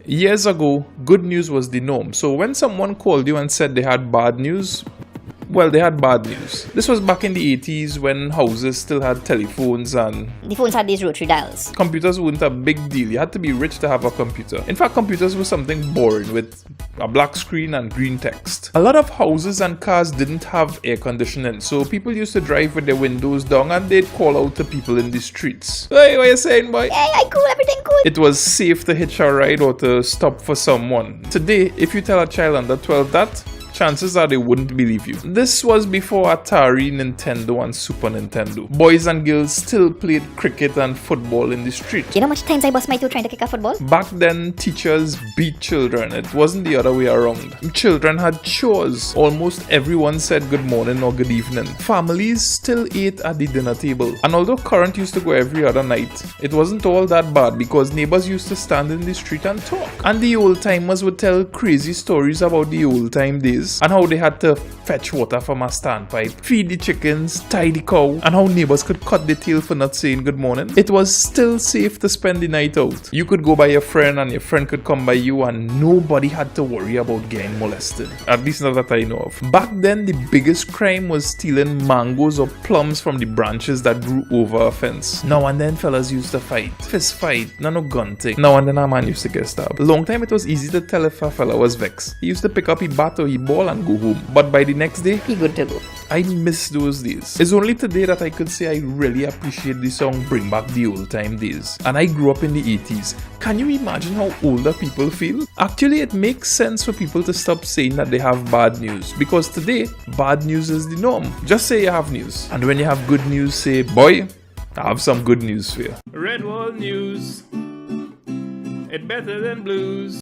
Years ago, good news was the norm. So when someone called you and said they had bad news, well, they had bad news. This was back in the 80s when houses still had telephones and The phones had these rotary dials. computers weren't a big deal. You had to be rich to have a computer. In fact, computers were something boring with a black screen and green text. A lot of houses and cars didn't have air conditioning, so people used to drive with their windows down and they'd call out to people in the streets. Hey, what you saying, boy? Hey, I cool, everything cool. It was safe to hitch a ride or to stop for someone. Today, if you tell a child under 12 that, chances are they wouldn't believe you. This was before Atari, Nintendo and Super Nintendo. Boys and girls still played cricket and football in the street. You know how much times I bust my toe trying to kick a football? Back then, teachers beat children. It wasn't the other way around. Children had chores. Almost everyone said good morning or good evening. Families still ate at the dinner table. And although current used to go every other night, it wasn't all that bad because neighbors used to stand in the street and talk. And the old timers would tell crazy stories about the old time days and how they had to fetch water from a standpipe, feed the chickens, tie the cow, and how neighbors could cut their tail for not saying good morning. It was still safe to spend the night out. You could go by your friend and your friend could come by you and nobody had to worry about getting molested. At least not that I know of. Back then, the biggest crime was stealing mangoes or plums from the branches that grew over a fence. Now and then fellas used to fight. Fist fight, no gun thing. Now and then a man used to get stabbed. Long time it was easy to tell if a fella was vexed. He used to pick up his bat or his ball and go home. But by the next day, He good to go. I miss those days. It's only today that I could say I really appreciate the song Bring Back the Old Time Days. And I grew up in the 80s. Can you imagine how older people feel? Actually, it makes sense for people to stop saying that they have bad news. Because today, bad news is the norm. Just say you have news. And when you have good news, say, boy, I have some good news for you. Red Wall News. It's better than blues.